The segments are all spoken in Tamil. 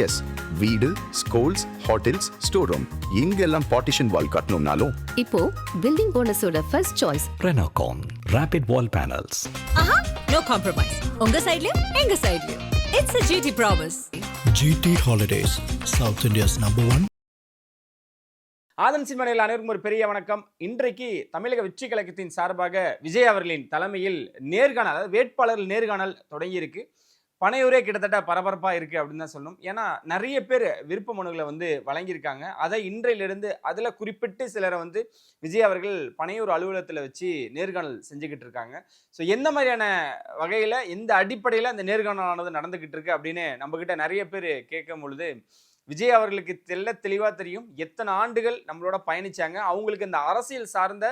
எஸ், வீடு, ஸ்கூல்ஸ், ஹோட்டல்ஸ், ஸ்டோர் ரூம் இங்கெல்லாம் பார்ட்டிஷன் வால் கட்டணும்னாலும் இப்போ பில்டிங் ஓனர்ஸோட first choice Renocon Rapid Wall Panels. No compromise. உங்க சைடுலயும் எங்க சைடுலயும். It's a GT promise. GT Holidays, South India's #1. ஆதன் சினிமாவில் அனைவருக்கும் ஒரு பெரிய வணக்கம். இன்றைக்கு தமிழக வெற்றி கழகத்தின் சார்பாக விஜய் அவர்களின் தலைமையில் நேர்காணல், அதாவது வேட்பாளர் நேர்காணல் தொடங்கியிருக்கு. பனையூரே கிட்டத்தட்ட பரபரப்பாக இருக்குது அப்படின்னு தான் சொல்லணும். ஏன்னா நிறைய பேர் விருப்ப மனுக்களை வழங்கியிருக்காங்க. அதை இன்றையிலிருந்து அதில் குறிப்பிட்டு சிலரை விஜய் அவர்கள் பனையூர் அலுவலகத்தில் வச்சு நேர்காணல் செஞ்சுக்கிட்டு இருக்காங்க. ஸோ எந்த மாதிரியான வகையில், எந்த அடிப்படையில் அந்த நேர்காணலானது நடந்துக்கிட்டு இருக்கு அப்படின்னு நம்மக்கிட்ட நிறைய பேர் கேட்கும் பொழுது, விஜய் அவர்களுக்கு தெளிவாக தெரியும் எத்தனை ஆண்டுகள் நம்மளோட பயணிச்சாங்க, அவங்களுக்கு இந்த அரசியல் சார்ந்த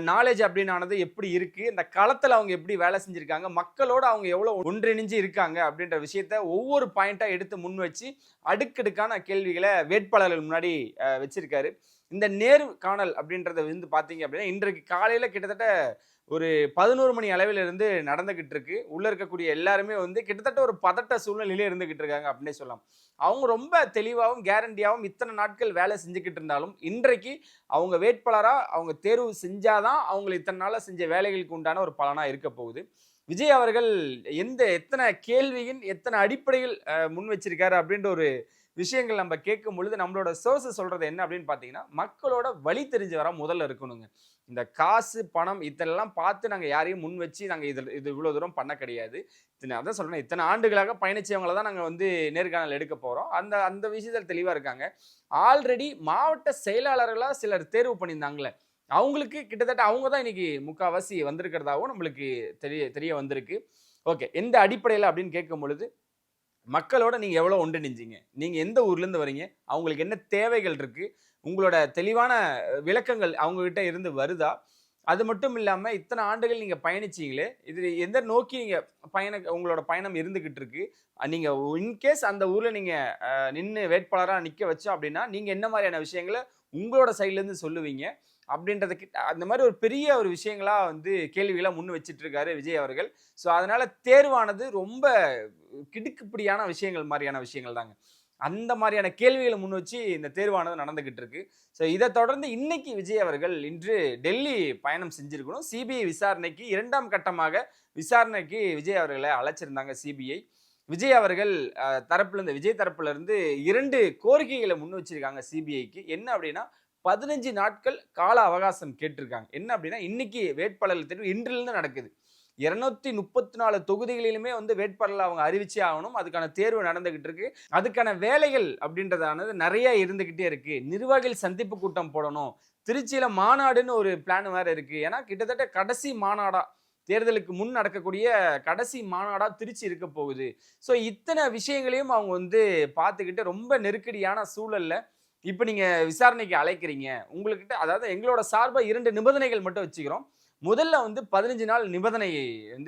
நாலேஜ் அப்படின்னானது எப்படி இருக்குது, இந்த களத்தில் அவங்க எப்படி வேலை செஞ்சுருக்காங்க, மக்களோடு அவங்க எவ்வளோ ஒன்றிணைஞ்சு இருக்காங்க அப்படின்ற விஷயத்த ஒவ்வொரு பாயிண்ட்டாக எடுத்து முன் வச்சு அடுக்கடுக்கான கேள்விகளை வேட்பாளர்கள் முன்னாடி வச்சிருக்காரு. இந்த நேர்காணல் அப்படின்றத பார்த்தீங்க அப்படின்னா இன்றைக்கு காலையில் கிட்டத்தட்ட ஒரு 11 மணி அளவிலிருந்து நடந்துகிட்டு இருக்கு. உள்ள இருக்கக்கூடிய எல்லாருமே கிட்டத்தட்ட ஒரு பதட்ட சூழ்நிலையிலே இருந்துகிட்டு இருக்காங்க அப்படின்னே சொல்லலாம். அவங்க ரொம்ப தெளிவாகவும் கேரண்டியாகவும் இத்தனை நாட்கள் வேலை செஞ்சுக்கிட்டு இருந்தாலும் இன்றைக்கு அவங்க வேட்பாளராக அவங்க தேர்வு செஞ்சாதான் அவங்க இத்தனை நாளாக செஞ்ச வேலைகளுக்கு உண்டான ஒரு பலனாக இருக்க போகுது. விஜய் அவர்கள் எத்தனை கேள்வியின் எத்தனை அடிப்படையில் முன் வச்சிருக்காரு அப்படின்ற ஒரு விஷயங்கள் நம்ம கேட்கும் பொழுது நம்மளோட சோர்ஸ் சொல்றது என்ன அப்படின்னு பார்த்தீங்கன்னா, மக்களோட வழி தெரிஞ்சவரா முதல்ல இருக்கணுங்க. இந்த காசு பணம் இதெல்லாம் பார்த்து நாங்கள் யாரையும் முன் வச்சு நாங்கள் இது இவ்வளோ தூரம் பண்ண கிடையாது. அதான் சொல்கிறேன், இத்தனை ஆண்டுகளாக பயணிச்சவங்களை தான் நாங்கள் நேர்காணல் எடுக்க போகிறோம். அந்த விஷயத்தில் தெளிவாக இருக்காங்க. ஆல்ரெடி மாவட்ட செயலாளர்களாக சிலர் தேர்வு பண்ணியிருந்தாங்களே, அவங்களுக்கு கிட்டத்தட்ட அவங்க தான் இன்னைக்கு முக்கால்வாசி வந்திருக்கிறதாகவும் நம்மளுக்கு தெரிய வந்திருக்கு. ஓகே, எந்த அடிப்படையில் அப்படின்னு கேட்கும் பொழுது, மக்களோட நீங்கள் எவ்வளோ ஒன்றிணைஞ்சிங்க, நீங்கள் எந்த ஊர்லேருந்து வரீங்க, அவங்களுக்கு என்ன தேவைகள் இருக்குது, உங்களோட தெளிவான விளக்கங்கள் அவங்கக்கிட்ட இருந்து வருதா, அது மட்டும் இல்லாமல் இத்தனை ஆண்டுகள் நீங்கள் பயணிச்சிங்களே, இது எந்த நோக்கி நீங்கள் உங்களோட பயணம் இருந்துக்கிட்டு இருக்கு, நீங்கள் இன்கேஸ் அந்த ஊரில் நீங்கள் நின்று வேட்பாளராக நிற்க வச்சோம் அப்படின்னா நீங்கள் என்ன மாதிரியான விஷயங்களை உங்களோட சைட்லேருந்து சொல்லுவீங்க அப்படின்றதுக்கு அந்த மாதிரி ஒரு பெரிய ஒரு விஷயங்களாக கேள்விகளாக முன் வச்சிட்டு இருக்காரு விஜய் அவர்கள். ஸோ அதனால தேர்வானது ரொம்ப கிடுக்குப்பிடியான மாதிரியான விஷயங்கள் தாங்க. அந்த மாதிரியான கேள்விகளை முன் வச்சு இந்த தேர்வானது நடந்துகிட்டு இருக்கு. ஸோ இதை தொடர்ந்து இன்னைக்கு விஜய் அவர்கள் இன்று டெல்லி பயணம் செஞ்சிருக்கணும். சிபிஐ விசாரணைக்கு 2ஆம் கட்டமாக விசாரணைக்கு விஜய் அவர்களை அழைச்சிருந்தாங்க சிபிஐ. விஜய் அவர்கள் விஜய் தரப்புல இருந்து 2 கோரிக்கைகளை முன் வச்சிருக்காங்க சிபிஐக்கு. என்ன அப்படின்னா, 15 நாட்கள் கால அவகாசம் கேட்டிருக்காங்க. என்ன அப்படின்னா, இன்னைக்கு வேட்பாளர்கள் தேர்வு இன்றிலிருந்து நடக்குது. 234 தொகுதிகளிலுமே வேட்பாளர்கள் அவங்க அறிவிச்சே ஆகணும். அதுக்கான தேர்வு நடந்துகிட்டு இருக்கு. அதுக்கான வேலைகள் அப்படின்றதானது நிறைய இருந்துகிட்டே இருக்கு. நிர்வாகிகள் சந்திப்பு கூட்டம் போடணும். திருச்சியில மாநாடுன்னு ஒரு பிளான் வேற இருக்கு. ஏன்னா கிட்டத்தட்ட கடைசி மாநாடா, தேர்தலுக்கு முன் நடக்கக்கூடிய கடைசி மாநாடா திருச்சி இருக்க போகுது. ஸோ இத்தனை விஷயங்களையும் அவங்க பார்த்துக்கிட்டு ரொம்ப நெருக்கடியான சூழல்ல இப்போ நீங்கள் விசாரணைக்கு அழைக்கிறீங்க. உங்கள்கிட்ட அதாவது எங்களோட சார்பாக 2 நிபந்தனைகள் மட்டும் வச்சுக்கிறோம். முதல்ல 15 நாள் நிபந்தனை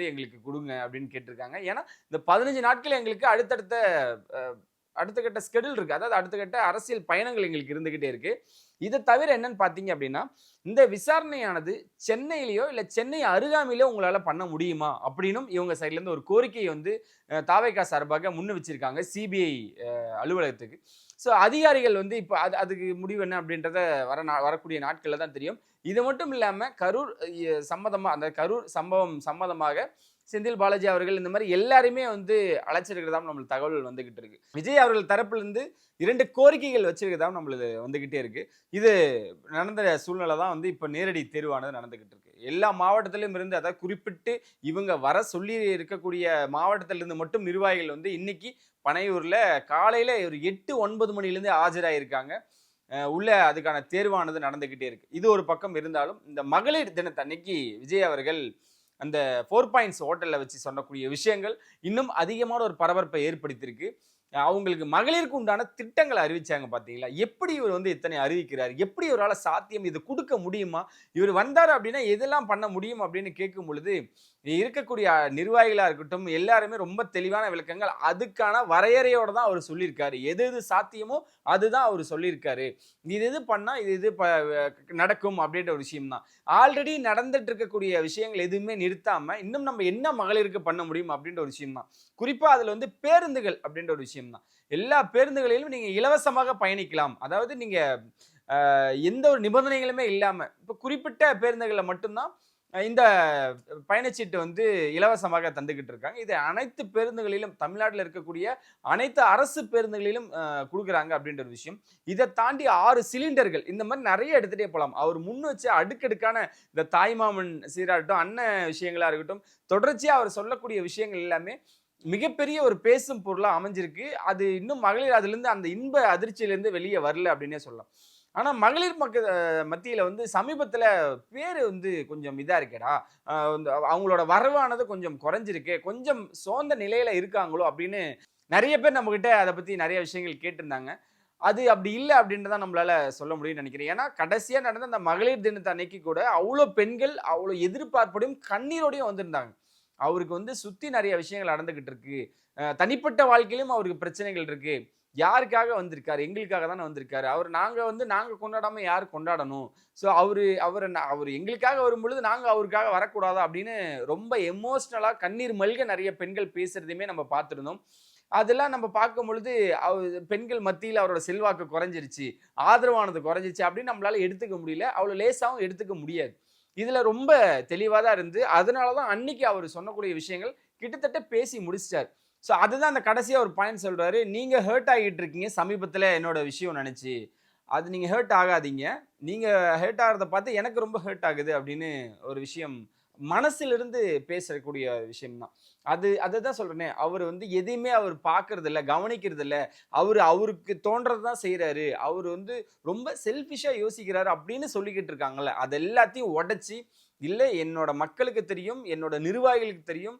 எங்களுக்கு கொடுங்க அப்படின்னு கேட்டிருக்காங்க. ஏன்னா இந்த 15 நாட்கள் எங்களுக்கு அடுத்த கட்ட ஸ்கெடியூல் இருக்குது. அதாவது அடுத்த கட்ட அரசியல் பயணங்கள் எங்களுக்கு இருந்துக்கிட்டே இருக்குது. இதை தவிர என்னன்னு பார்த்தீங்க அப்படின்னா, இந்த விசாரணையானது சென்னையிலையோ இல்லை சென்னை அருகாமையிலோ உங்களால் பண்ண முடியுமா அப்படின்னும் இவங்க சைட்லேருந்து ஒரு கோரிக்கையை தாவேகா சார்பாக முன்னு வச்சிருக்காங்க சிபிஐ அலுவலகத்துக்கு. ஸோ அதிகாரிகள் இப்போ அதுக்கு முடிவு என்ன அப்படின்றத வரக்கூடிய நாட்களில் தான் தெரியும். இது மட்டும் இல்லாமல் கரூர் சம்பவமாக செந்தில் பாலாஜி அவர்கள் இந்த மாதிரி எல்லாருமே அழைச்சிருக்கிறதாம் நம்மளுக்கு தகவல் வந்துகிட்டு இருக்கு. விஜய் அவர்கள் தரப்புலேருந்து 2 கோரிக்கைகள் வச்சிருக்கிறதாம் நம்மளுக்கு வந்துகிட்டே இருக்கு. இது நடந்த சூழ்நிலை தான் இப்போ நேரடி தேர்வானது நடந்துகிட்டு இருக்கு. எல்லா மாவட்டத்திலும் இருந்து, அதாவது குறிப்பிட்டு இவங்க வர சொல்லி இருக்கக்கூடிய மாவட்டத்திலிருந்து மட்டும் நிர்வாகிகள் இன்னைக்கு பனையூர்ல காலையில ஒரு 8-9 மணிலேருந்து ஆஜராயிருக்காங்க. உள்ள அதுக்கான தேர்வானது நடந்துகிட்டே இருக்கு. இது ஒரு பக்கம் இருந்தாலும், இந்த மகளிர் தினத்தன்னைக்கு விஜய் அவர்கள் அந்த 4 பாயிண்ட்ஸ் ஹோட்டலில் வச்சு சொல்லக்கூடிய விஷயங்கள் இன்னும் அதிகமான ஒரு பரபரப்பை ஏற்படுத்தியிருக்கு. அவங்களுக்கு மகளிருக்கு உண்டான திட்டங்களை அறிவிச்சாங்க பார்த்தீங்களா? எப்படி இவர் இத்தனை அறிவிக்கிறார், எப்படி இவரால் சாத்தியம் இது கொடுக்க முடியுமா, இவர் வந்தார் அப்படின்னா எதெல்லாம் பண்ண முடியும் அப்படின்னு கேட்கும் பொழுது இருக்கக்கூடிய நிர்வாகிகளாக இருக்கட்டும் எல்லாருமே ரொம்ப தெளிவான விளக்கங்கள், அதுக்கான வரையறையோடு தான் அவர் சொல்லியிருக்காரு. எது எது சாத்தியமோ அதுதான் அவர் சொல்லியிருக்காரு. இது பண்ணால் இது நடக்கும் அப்படின்ற ஒரு விஷயம் தான். ஆல்ரெடி நடந்துட்டு இருக்கக்கூடிய விஷயங்கள் எதுவுமே நிறுத்தாமல் இன்னும் நம்ம என்ன மகளிருக்கு பண்ண முடியும் அப்படின்ற ஒரு விஷயம் தான். குறிப்பாக அதில் பேருந்துகள் அப்படின்ற ஒரு விஷயம் விஷயம்தான். எல்லா பேருந்துகளிலும் நீங்க இலவசமாக பயணிக்கலாம். அதாவது நீங்க எந்த ஒரு நிபந்தனைகளுமே இல்லாம, இப்ப குறிப்பிட்ட பேருந்துகள்ல மட்டும்தான் இந்த பயணச்சீட்டு வந்து இலவசமாக தந்துகிட்டு இருக்காங்க. இது அனைத்து பேருந்துகளிலும் தமிழ்நாட்டில் இருக்கக்கூடிய அனைத்து அரசு பேருந்துகளிலும் குடுக்குறாங்க அப்படின்ற ஒரு விஷயம். இதை தாண்டி 6 சிலிண்டர்கள் இந்த மாதிரி நிறைய எடுத்துட்டே போலாம். அவர் முன் வச்ச அடுக்கடுக்கான இந்த தாய்மாமன் சீராகட்டும், அண்ணன் விஷயங்களா இருக்கட்டும், தொடர்ச்சியா அவர் சொல்லக்கூடிய விஷயங்கள் எல்லாமே மிகப்பெரிய ஒரு பேசும் பொருளா அமைஞ்சிருக்கு. அது இன்னும் மகளிர் அதிலிருந்து அந்த இன்ப அதிர்ச்சியிலிருந்து வெளியே வரல அப்படின்னே சொல்லலாம். ஆனா மகளிர் மத்தியில வந்து சமீபத்துல பேரு வந்து கொஞ்சம் இதா இருக்கேடா, அவங்களோட வரவானது கொஞ்சம் குறைஞ்சிருக்கு, கொஞ்சம் சோர்ந்த நிலையில இருக்காங்களோ அப்படின்னு நிறைய பேர் நம்ம கிட்ட அதை பத்தி நிறைய விஷயங்கள் கேட்டிருந்தாங்க. அது அப்படி இல்லை அப்படின்றத நம்மளால சொல்ல முடியும்னு நினைக்கிறேன். ஏன்னா கடைசியா நடந்த அந்த மகளிர் தினத்தை அன்னைக்கு கூட அவ்வளோ பெண்கள் அவ்வளோ எதிர்பார்ப்போடையும் கண்ணீரோடையும் வந்திருந்தாங்க. அவருக்கு வந்து சுத்தி நிறைய விஷயங்கள் நடந்துகிட்டு இருக்கு, தனிப்பட்ட வாழ்க்கையிலும் அவருக்கு பிரச்சனைகள் இருக்கு. யாருக்காக வந்திருக்காரு? எங்களுக்காக தானே வந்திருக்காரு. நாங்க கொண்டாடாம யார் கொண்டாடணும்? ஸோ அவரு எங்களுக்காக வரும்பொழுது நாங்க அவருக்காக வரக்கூடாதா அப்படின்னு ரொம்ப எமோஷனலா கண்ணீர் மல்க நிறைய பெண்கள் பேசுறதையுமே நம்ம பார்த்திருந்தோம். அதெல்லாம் நம்ம பார்க்கும் பொழுது பெண்கள் மத்தியில் அவரோட செல்வாக்கு குறைஞ்சிருச்சு, ஆதரவானது குறைஞ்சிருச்சு அப்படின்னு நம்மளால எடுத்துக்க முடியல. அவ்வளவு லேசாவும் எடுத்துக்க முடியாது. இதுல ரொம்ப தெளிவா தான் இருந்து, அதனாலதான் அன்னைக்கு அவர் சொன்னக்கூடிய விஷயங்கள் கிட்டத்தட்ட பேசி முடிச்சிட்டார். ஸோ அதுதான் அந்த கடைசியா ஒரு பாயிண்ட் சொல்றாரு. நீங்க ஹர்ட் ஆகிட்டு இருக்கீங்க சமீபத்துல என்னோட விஷயம் நினைச்சு. அது நீங்க ஹர்ட் ஆகாதீங்க. நீங்க ஹர்ட் ஆகிறத பார்த்து எனக்கு ரொம்ப ஹர்ட் ஆகுது அப்படின்னு ஒரு விஷயம் மனசிலிருந்து பேசக்கூடிய விஷயம் தான். அதுதான் சொல்றேனே, அவர் வந்து எதையுமே அவர் பார்க்கறது இல்ல, கவனிக்கிறது இல்ல. அவருக்கு தோன்றதுதான் செய்யறாரு. அவர் வந்து ரொம்ப செல்ஃபிஷா யோசிக்கிறாரு அப்படின்னு சொல்லிக்கிட்டு இருக்காங்கல்ல, அது எல்லாத்தையும் உடைச்சி, இல்ல என்னோட மக்களுக்கு தெரியும், என்னோட நிர்வாகிகளுக்கு தெரியும்,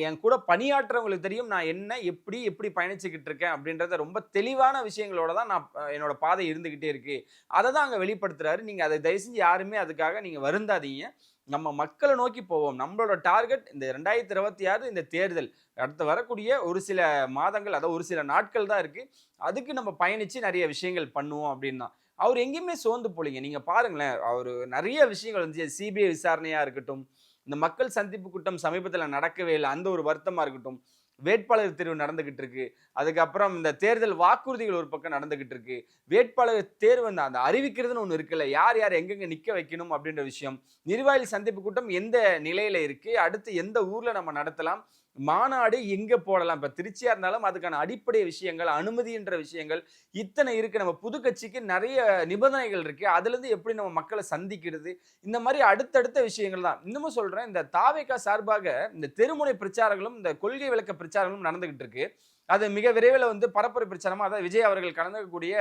என் கூட பணியாற்றவங்களுக்கு தெரியும் நான் எப்படி பயணிச்சுக்கிட்டு இருக்கேன் அப்படின்றத ரொம்ப தெளிவான விஷயங்களோட தான் நான் என்னோட பாதை இருந்துகிட்டே இருக்கு. அதை தான் அங்க வெளிப்படுத்துறாரு. நீங்க அதை தயவு செஞ்சு யாருமே அதுக்காக நீங்க வருந்தாதீங்க. நம்ம மக்களை நோக்கி போவோம். நம்மளோட டார்கெட் இந்த 2026 இந்த தேர்தல். அடுத்து வரக்கூடிய ஒரு சில மாதங்கள், அதாவது ஒரு சில நாட்கள் தான் இருக்கு. அதுக்கு நம்ம பயணிச்சு நிறைய விஷயங்கள் பண்ணுவோம் அப்படின்னா அவர் எங்கேயுமே சோர்ந்து போலீங்க. நீங்க பாருங்களேன், அவரு நிறைய விஷயங்கள் வந்து சிபிஐ விசாரணையா இருக்கட்டும், இந்த மக்கள் சந்திப்பு கூட்டம் சமீபத்தில் நடக்கவே இல்லை, அந்த ஒரு வருத்தமா இருக்கட்டும், வேட்பாளர் தேர்வு நடந்துகிட்டு இருக்கு, அதுக்கப்புறம் இந்த தேர்தல் வாக்குறுதிகள் ஒரு பக்கம் நடந்துகிட்டு இருக்கு, வேட்பாளர் தேர்வு அந்த அறிவிக்கிறதுன்னு ஒன்று இருக்குல்ல, யார் யார் எங்கெங்க நிக்க வைக்கணும் அப்படின்ற விஷயம், நிர்வாகி சந்திப்பு கூட்டம் எந்த நிலையில இருக்கு, அடுத்து எந்த ஊர்ல நம்ம நடத்தலாம், மாநாடு எங்க போடலாம், இப்ப திருச்சியா இருந்தாலும் அதுக்கான அடிப்படை விஷயங்கள், அனுமதின்ற விஷயங்கள் இத்தனை இருக்கு. நம்ம புது கட்சிக்கு நிறைய நிபந்தனைகள் இருக்கு, அதுல இருந்து எப்படி நம்ம மக்களை சந்திக்கிறது, இந்த மாதிரி அடுத்தடுத்த விஷயங்கள் தான். இன்னமும் சொல்றேன், இந்த தாவேகா சார்பாக இந்த தெருமுனை பிரச்சாரங்களும் இந்த கொள்கை விளக்க பிரச்சாரங்களும் நடந்துகிட்டு இருக்கு. அது மிக விரைவில் வந்து பரப்புரை பிரச்சாரமா, அதாவது விஜய் அவர்கள் கலந்துக்கக்கூடிய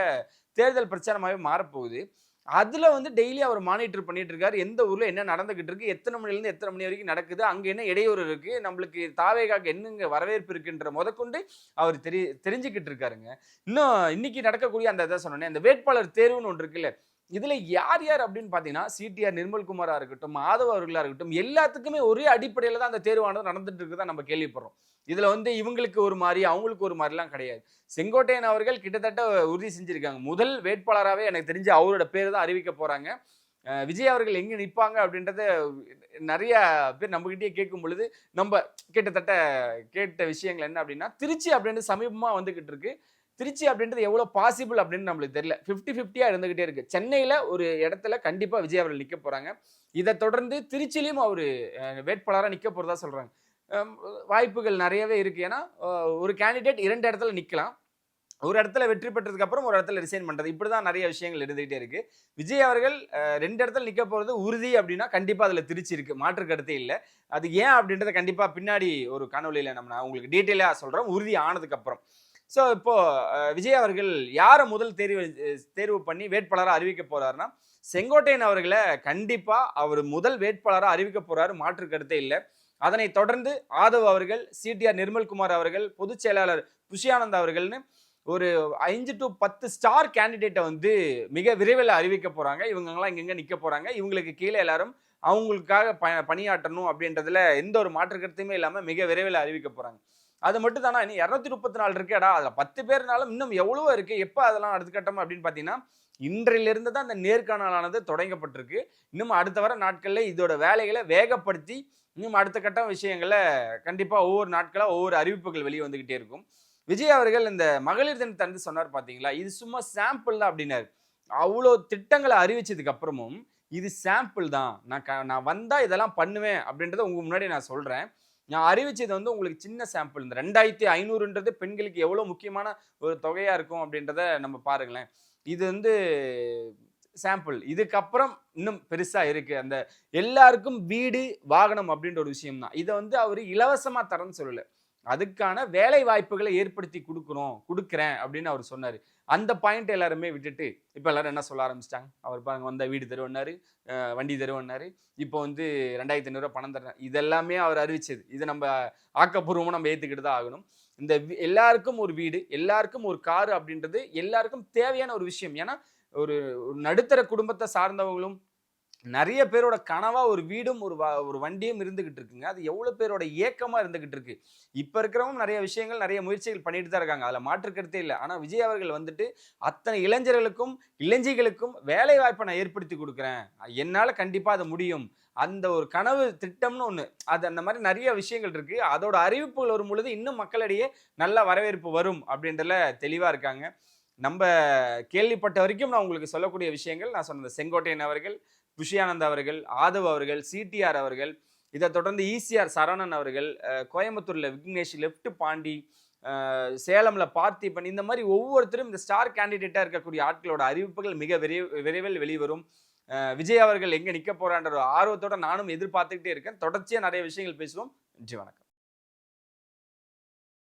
தேர்தல் பிரச்சாரமாகவே மாறப்போகுது. அதுல வந்து டெய்லி அவர் மானிட்டர் பண்ணிட்டு இருக்காரு. எந்த ஊர்ல என்ன நடந்துகிட்டு இருக்கு, எத்தனை மணிலிருந்து எத்தனை மணி வரைக்கும் நடக்குது, அங்க என்ன இடையூறு இருக்கு, நம்மளுக்கு தாவேகாக்கு என்னங்க வரவேற்பு இருக்குன்ற முதற்கொண்டு அவர் தெரிஞ்சுக்கிட்டு இருக்காருங்க. இன்னும் இன்னைக்கு நடக்கக்கூடிய அந்த இதை சொன்னேன், அந்த வேட்பாளர் தேர்வுன்னு ஒன்று இருக்குல்ல, இதுல யார் யார் அப்படின்னு பாத்தீங்கன்னா சிடிஆர் நிர்மல்குமாரா இருக்கட்டும், மாதவ அவர்களா இருக்கட்டும், எல்லாத்துக்குமே ஒரே அடிப்படையில தான் அந்த தேர்வானது நடந்துட்டு இருக்குதான் நம்ம கேள்விப்படுறோம். இதுல வந்து இவங்களுக்கு ஒரு மாதிரி அவங்களுக்கு ஒரு மாதிரிலாம் கிடையாது. செங்கோட்டையன் அவர்கள் கிட்டத்தட்ட உறுதி செஞ்சிருக்காங்க, முதல் வேட்பாளராகவே எனக்கு தெரிஞ்சு அவரோட பேர் தான் அறிவிக்க போறாங்க. விஜய் அவர்கள் எங்க நிற்பாங்க அப்படின்றத நிறைய பேர் நம்மகிட்டயே கேட்கும் பொழுது நம்ம கிட்டத்தட்ட கேட்ட விஷயங்கள் என்ன அப்படின்னா, திருச்சி அப்படின்றது சமீபமா வந்துகிட்டு இருக்கு. திருச்சி அப்படின்றது எவ்வளவு பாசிபிள் அப்படின்னு நம்மளுக்கு தெரியல. 50-50 இருந்துகிட்டே இருக்கு. சென்னையில ஒரு இடத்துல கண்டிப்பா விஜய் அவர்கள் நிக்க போறாங்க. இதை தொடர்ந்து திருச்சியிலையும் அவரு வேட்பாளராக நிக்க போறதா சொல்றாங்க. வாய்ப்புகள் நிறையவே இருக்கு. ஏன்னா ஒரு கேண்டிடேட் 2 இடத்துல நிக்கலாம். ஒரு இடத்துல வெற்றி பெற்றதுக்கு அப்புறம் ஒரு இடத்துல ரிசைன் பண்றது, இப்படிதான் நிறைய விஷயங்கள் இருந்துகிட்டே இருக்கு. விஜய் அவர்கள் 2 இடத்துல நிக்க போறது உறுதி அப்படின்னா கண்டிப்பா அதுல திருச்சி இருக்கு, மாற்று கருத்தே இல்லை. அது ஏன் அப்படின்றத கண்டிப்பா பின்னாடி ஒரு காணொலியில நம்ம உங்களுக்கு டீட்டெயிலா சொல்றோம், உறுதி ஆனதுக்கு அப்புறம். ஸோ இப்போ விஜய் அவர்கள் யாரை முதல் தேர்வு பண்ணி வேட்பாளராக அறிவிக்க போறாருன்னா, செங்கோட்டையன் அவர்களை கண்டிப்பா அவர் முதல் வேட்பாளராக அறிவிக்க போறாரு, மாற்று கருத்தே இல்லை. அதனை தொடர்ந்து ஆதவ் அவர்கள், சிடிஆர் நிர்மல்குமார் அவர்கள், பொதுச் செயலாளர் புஷியானந்த் அவர்கள்னு ஒரு 5 to 10 ஸ்டார் கேண்டிடேட்டை வந்து மிக விரைவில் அறிவிக்க போறாங்க. இவங்கெல்லாம் இங்கெங்க நிக்க போறாங்க. இவங்களுக்கு கீழே எல்லாரும் அவங்களுக்காக பணியாற்றணும் அப்படின்றதுல எந்த ஒரு மாற்று கருத்துமே இல்லாம மிக விரைவில் அறிவிக்க போறாங்க. அது மட்டும் தானா, இன்னும் 234 இருக்கேடா, அதுல 10 பேர்னாலும் இன்னும் எவ்வளவோ இருக்கு, எப்ப அதெல்லாம் அடுத்த கட்டம் அப்படின்னு பாத்தீங்கன்னா, இன்றிலிருந்து தான் அந்த நேர்காணலானது தொடங்கப்பட்டிருக்கு. இன்னும் அடுத்த வர நாட்கள்ல இதோட வேலைகளை வேகப்படுத்தி இன்னும் அடுத்த கட்ட விஷயங்களை கண்டிப்பா ஒவ்வொரு நாட்களா ஒவ்வொரு அறிவிப்புகள் வெளியே வந்துகிட்டே இருக்கும். விஜய் அவர்கள் இந்த மகளிர் தினத்தன்று சொன்னார் பாத்தீங்களா, இது சும்மா சாம்பிள் தான் அப்படின்னாரு. அவ்வளோ திட்டங்களை அறிவிச்சதுக்கு அப்புறமும் இது சாம்பிள் தான், நான் வந்தா இதெல்லாம் பண்ணுவேன் அப்படின்றத உங்க முன்னாடி நான் சொல்றேன். நான் அறிவிச்சது வந்து உங்களுக்கு சின்ன சாம்பிள். இந்த 2500ன்றது பெண்களுக்கு எவ்வளவு முக்கியமான ஒரு தொகையா இருக்கும் அப்படின்றத நம்ம பாருங்களேன். இது வந்து சாம்பிள். இதுக்கப்புறம் இன்னும் பெருசா இருக்கு. அந்த எல்லாருக்கும் வீடு, வாகனம் அப்படின்ற ஒரு விஷயம் தான். இதை வந்து அவரு இலவசமா தரேன்னு சொல்லல. அதுக்கான வேலை வாய்ப்புகளை ஏற்படுத்தி கொடுக்குறேன் அப்படின்னு அவர் சொன்னாரு. அந்த பாயிண்ட் எல்லாருமே விட்டுட்டு இப்ப எல்லாரும் என்ன சொல்ல ஆரம்பிச்சிட்டாங்க, அவர் பாருங்க வந்தா வீடு தருவன்னாரு, வண்டி தருவன்னாரு, இப்போ வந்து 2500 பணம் தர்றேன். இதெல்லாமே அவர் அறிவிச்சது. இது நம்ம ஆக்கப்பூர்வமா நம்ம ஏத்துக்கிட்டு தான் ஆகணும். இந்த எல்லாருக்கும் ஒரு வீடு, எல்லாருக்கும் ஒரு காரு அப்படின்றது எல்லாருக்கும் தேவையான ஒரு விஷயம். ஏன்னா ஒரு நடுத்தர குடும்பத்தை சார்ந்தவங்களும் நிறைய பேரோட கனவா ஒரு வீடும் ஒரு வண்டியும் இருந்துகிட்டு இருக்குங்க. அது எவ்வளவு பேரோட ஏக்கமா இருந்துகிட்டு இருக்கு. இப்ப இருக்கிறவங்க நிறைய விஷயங்கள் நிறைய முயற்சிகள் பண்ணிட்டு தான் இருக்காங்க. அதுல மாற்று கருத்தே இல்லை. ஆனா விஜய் அவர்கள் வந்துட்டு அத்தனை இளைஞர்களுக்கும் இளைஞிகளுக்கும் வேலை வாய்ப்பை நான் ஏற்படுத்தி கொடுக்குறேன், என்னால கண்டிப்பா அது முடியும், அந்த ஒரு கனவு திட்டம்னு ஒண்ணு, அது அந்த மாதிரி நிறைய விஷயங்கள் இருக்கு. அதோட அறிவிப்புகள் வரும் பொழுது இன்னும் மக்களிடையே நல்ல வரவேற்பு வரும் அப்படின்றதுல தெளிவா இருக்காங்க. நம்ம கேள்விப்பட்ட வரைக்கும் நான் உங்களுக்கு சொல்லக்கூடிய விஷயங்கள் நான் சொன்னது. செங்கோட்டையன் அவர்கள், புஷியானந்த் அவர்கள், ஆதவ் அவர்கள், சிடிஆர் அவர்கள், இதை தொடர்ந்து ஈசிஆர் சரவணன் அவர்கள், கோயம்புத்தூர்ல விக்னேஷ், லெப்ட் பாண்டி, சேலம்ல பார்த்திபன், இந்த மாதிரி ஒவ்வொருத்தரும் இந்த ஸ்டார் கேண்டிடேட்டா இருக்கக்கூடிய ஆட்களோட அறிவிப்புகள் மிக விரைவில் வெளிவரும். விஜய் அவர்கள் எங்க நிக்க போறான்ற ஆர்வத்தோட நானும் எதிர்பார்த்துக்கிட்டே இருக்கேன். தொடர்ச்சியா நிறைய விஷயங்கள் பேசுவோம். நன்றி, வணக்கம்.